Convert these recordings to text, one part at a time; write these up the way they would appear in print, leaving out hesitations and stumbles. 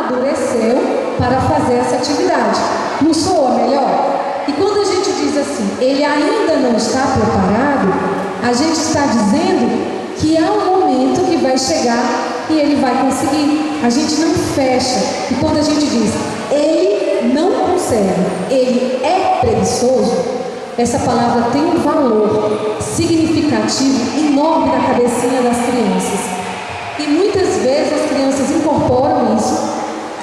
amadureceu para fazer essa atividade. Não soa melhor? E quando a gente diz assim, ele ainda não está preparado, a gente está dizendo que há um momento que vai chegar e ele vai conseguir. A gente não fecha. E quando a gente diz, ele não consegue, ele é preguiçoso, essa palavra tem um valor significativo enorme na cabecinha das crianças. E muitas vezes as crianças incorporam isso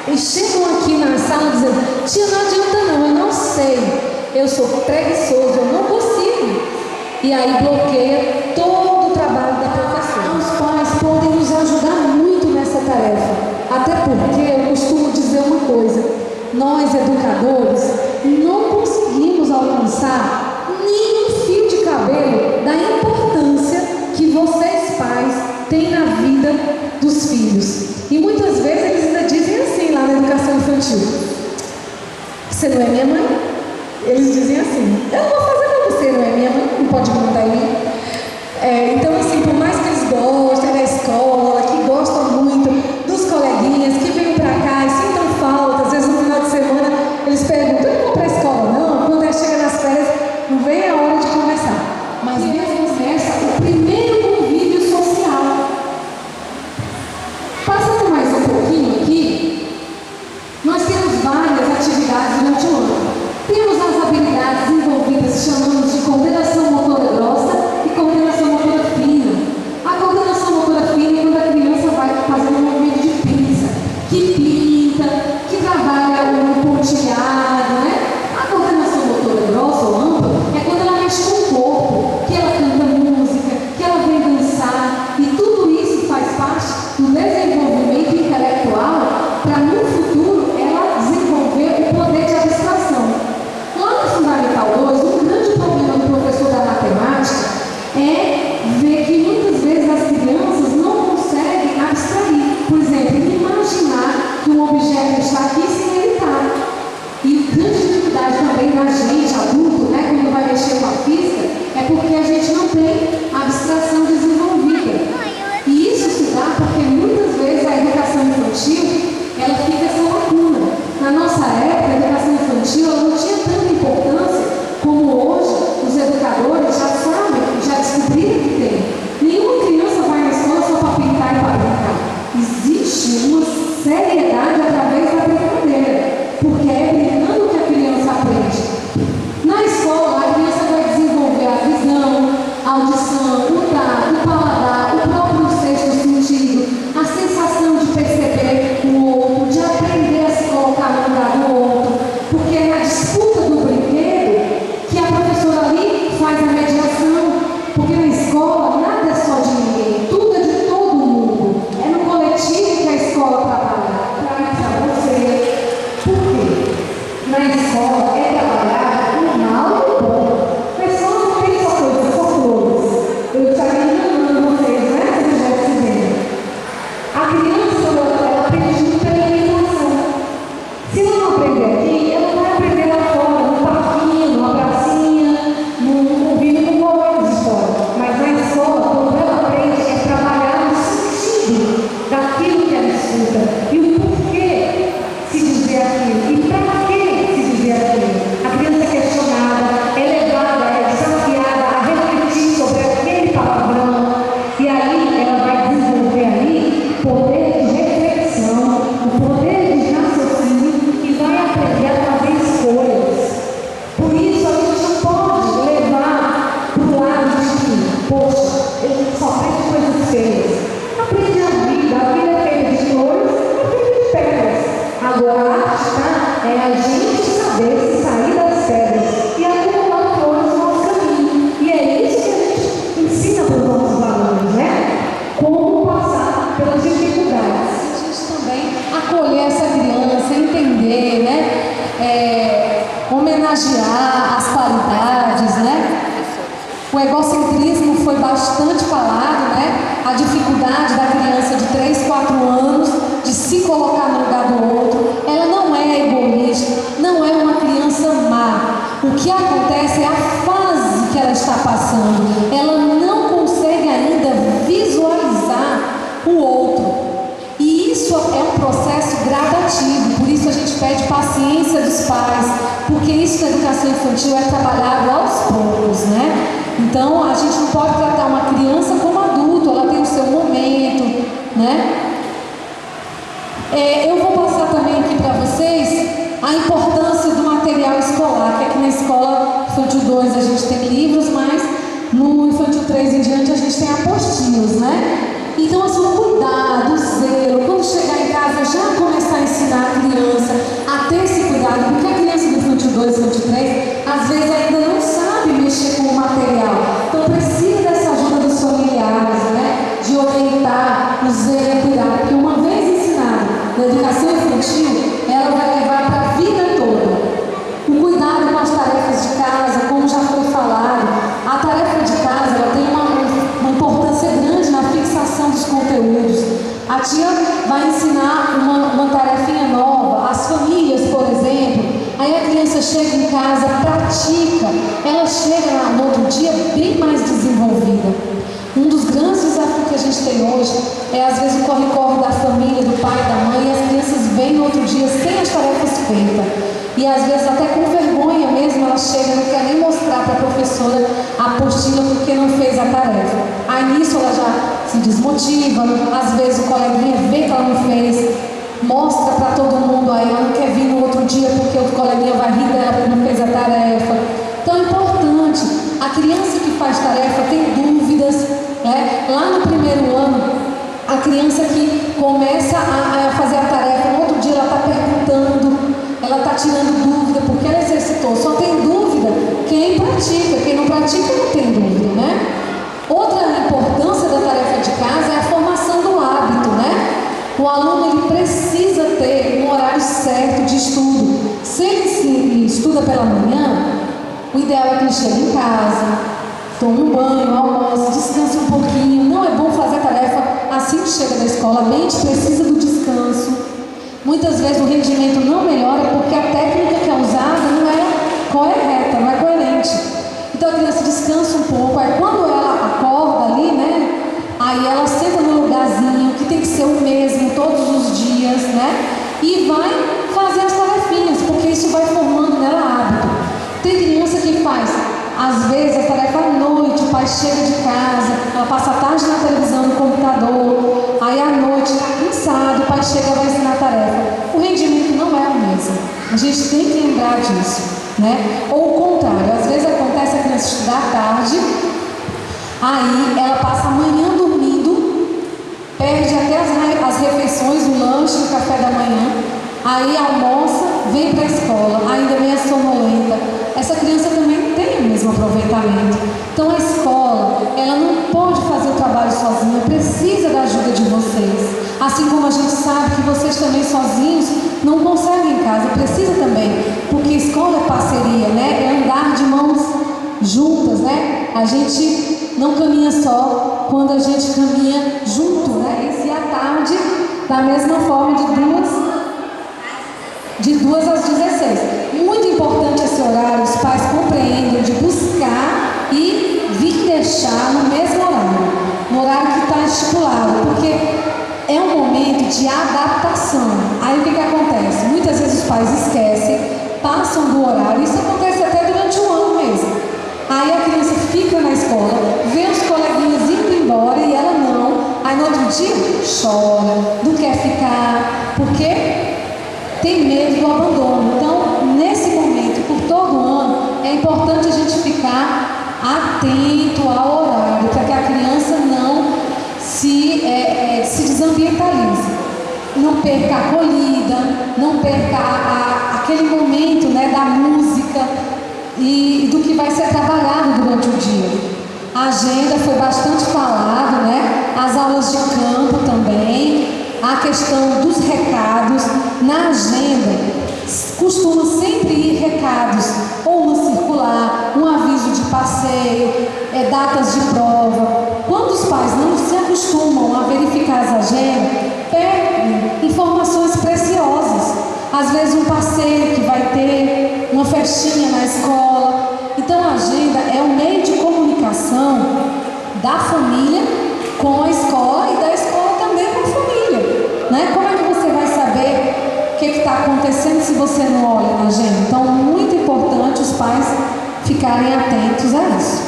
e chegam aqui na sala dizendo, tia, não adianta não, eu não sei, eu sou preguiçoso, eu não consigo. E aí bloqueia todo o trabalho da professora. Os pais podem nos ajudar muito nessa tarefa, até porque eu costumo dizer uma coisa, nós educadores não conseguimos alcançar nem um fio de cabelo da importância que vocês pais têm na vida dos filhos. E muitas vezes eles ainda dizem assim lá na educação infantil, você não é minha mãe? Eles dizem assim, eu não vou fazer com você, não é minha mãe, não pode mandar em mim. Então assim, por mais que eles gostem da escola, que gostam muito dos coleguinhas, que venham para cá e sintam falta, às vezes no final de semana eles perguntam, eu não vou para a escola não? Quando chega nas férias, não vem a hora de conversar. Mas mesmo nessa, o primeiro convívio social. Passando mais um pouquinho aqui, nós temos várias atividades durante o ano. Temos as habilidades envolvidas, chamamos de coordenação motora grossa e coordenação motora fina. A coordenação motora fina é quando a criança vai fazendo um movimento de pinça, que pinta, que trabalha o pontilhado, né? A coordenação motora grossa ou ampla é quando ela mexe com o corpo, que ela canta música, que ela vem dançar, e tudo isso faz parte do desenvolvimento intelectual para no futuro ela desenvolver o poder de abstração. Lá no Fundamental 2, um grande problema do professor da matemática é ver que muitas vezes as crianças não conseguem abstrair. Por exemplo, imaginar que um objeto está aqui sem ele estar. E a grande dificuldade também da gente, adulto, né, quando vai mexer com a física, é porque a gente não tem abstração desenvolvida. E isso se dá porque muitas vezes a educação infantil ela fica essa lacuna. Na nossa época, a educação infantil ela não tinha tanta importância como hoje os educadores já sabem, já descobriram que tem. Nenhuma criança vai na escola só para pintar e para brincar. Existe uma seriedade através da brincadeira, porque é brincando que a criança aprende. Na escola, a criança vai desenvolver a visão, a audição, o tato, o paladar, o próprio sexto sentido, a sensação de perceber o outro, de aprender a se colocar no lugar do outro, porque é na disputa do brinquedo que a professora ali faz a mediação, porque na escola nada é só de ninguém, tudo é de todo mundo, é no coletivo que a escola trabalha, para você. Por quê? Na escola é trabalhar o mal e o bom. Mas só não tem só coisas, só flores. Eu estaria enganando vocês, né? Se eu estivesse vendo. A criança, ela aprende muito pela imitação. Se ela não aprender aqui, ela vai aprender lá fora, no parquinho, numa pracinha, ouvindo com colegas de fora. Mas na escola, quando ela aprende, é trabalhar no sentido daquilo que ela escuta. E o porquê se dizer aquilo. E para que se dizer aquilo. A criança é questionada, é levada, é desafiada a refletir sobre aquele palavrão. E aí ela vai desenvolver ali o poder de reflexão, o poder de raciocínio e vai aprender a fazer escolhas. Por isso a gente não pode levar para o lado de que, poxa, ele só aprende coisas feias. Aprende a vida é feita de flores, é feita de pedras. Agora a arte é a gente saber se sair das pedras e acumular flores no nosso caminho. E é isso que a gente ensina para os nossos alunos, né? Como passar pelas dificuldades. A gente também acolher essa criança, entender, né? Homenagear as qualidades, né? O egocentrismo foi bastante falado, né? A dificuldade da criança de 3, 4 anos de se colocar no lugar do outro. Ela não é egoísta, não é uma criança má. O que acontece é a fase que ela está passando. Ela não consegue ainda visualizar o outro. E isso é um processo gradativo. porque isso da educação infantil é trabalhado aos poucos, né? Então a gente não pode tratar uma criança como adulto, ela tem o seu momento, né? Eu vou passar também aqui para vocês a importância do material escolar, que aqui na escola Infantil 2 a gente tem livros, mas no Infantil 3 em diante a gente tem apostilas, né? Então, assim, o cuidado, o zelo, quando chegar em casa já começar a ensinar a criança a ter esse cuidado, porque a criança do Infantil 2 e Infantil 3 às vezes ainda não sabe mexer com o material, então precisa dessa ajuda dos familiares, né? De orientar, o zelo e o cuidado, porque uma vez ensinado na educação infantil, ela vai levar para a vida toda. O cuidado com as tarefas de casa, como já foi falado, a tarefa de casa ela tem uma importância grande na fixação dos conteúdos. A tia vai ensinar uma tarefinha nova, as famílias, por exemplo, aí a criança chega em casa, pratica, ela chega no outro dia bem mais desenvolvida. Um dos grandes desafios que a gente tem hoje é às vezes o corre-corre da família, do pai, da mãe, e as crianças vêm no outro dia sem as tarefas feitas. E às vezes até com vergonha mesmo, ela chega, não quer nem mostrar para a professora a apostila porque não fez a tarefa. Aí nisso ela já se desmotiva, às vezes o coleguinha vê que ela não fez, mostra para todo mundo, aí ela não quer vir no outro dia porque o coleguinha vai rir dela porque não fez a tarefa. Então é importante, a criança que faz tarefa tem dúvidas, né? Lá no primeiro ano, a criança que começa a fazer a tarefa, no outro dia ela está perguntando, ela está tirando dúvida, porque ela exercitou. Só tem dúvida quem pratica, quem não pratica não tem dúvida, né? Outra importância da tarefa de casa é a formação do hábito, né? O aluno ele precisa ter um horário certo de estudo. Se ele estuda pela manhã, o ideal é que ele chegue em casa, tome um banho, almoce, descanse um pouquinho. Não é bom fazer a tarefa assim que chega da escola. A mente precisa do descanso. Muitas vezes o rendimento não melhora porque a técnica que é usada não é correta, não é coerente. Então a criança descansa um pouco, aí quando ela acorda ali, né? Aí ela senta no lugarzinho, que tem que ser o mesmo todos os dias, né? E vai fazer as tarefinhas, porque isso vai formando nela hábito. Tem criança que faz, às vezes, a tarefa à noite, o pai chega de casa, ela passa a tarde na televisão, no computador, aí à noite está cansado, o pai chega e vai ensinar a tarefa. O rendimento não é o mesmo. A gente tem que lembrar disso, né? Ou o contrário, às vezes acontece a criança estudar à tarde, aí ela passa a manhã dormindo, perde até as refeições, o lanche, o café da manhã, aí almoça, vem para a escola, ainda vem a sonolenta. Essa criança também não tem o mesmo aproveitamento. Então a escola, ela não pode fazer o trabalho sozinha, precisa da ajuda de vocês. Assim como a gente sabe que vocês também sozinhos não conseguem em casa, precisa também, porque escola é parceria, né? É andar de mãos juntas, né? A gente não caminha só quando a gente caminha junto, né? Esse à tarde, da mesma forma, de 2 às 16. Muito importante esse horário, os pais compreendem de buscar e vir deixar no mesmo horário, no horário que está estipulado, porque é um momento de adaptação. Aí o que acontece? Muitas vezes os pais esquecem, passam do horário, isso acontece até durante o ano mesmo. Aí a criança fica na escola, vê os coleguinhas indo embora e ela não, aí no outro dia chora, não quer ficar, porque tem medo do abandono. Então, nesse momento, por todo ano, é importante a gente ficar atento ao horário, para que a criança não se desambientalize, não perca a acolhida, não perca aquele momento, né, da música e do que vai ser trabalhado durante o dia. A agenda foi bastante falada, né? As aulas de campo também. A questão dos recados, na agenda, costuma sempre ir recados, ou uma circular, um aviso de passeio, datas de prova. Quando os pais não se acostumam a verificar as agendas, perdem informações preciosas. Às vezes um passeio que vai ter, uma festinha na escola. Então a agenda é um meio de comunicação da família com a escola e da escola também com a família, né? Como é que você vai saber o que está acontecendo se você não olha na agenda? Então, muito importante importante os pais ficarem atentos a isso.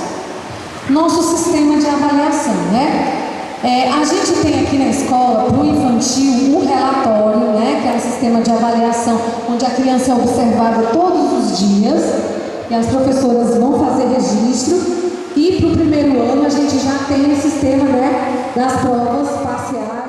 Nosso sistema de avaliação, né? A gente tem aqui na escola, para o infantil, um relatório, né? Que é um sistema de avaliação onde a criança é observada todos os dias e as professoras vão fazer registro. E para o primeiro ano a gente já tem o sistema, né, das provas parciais.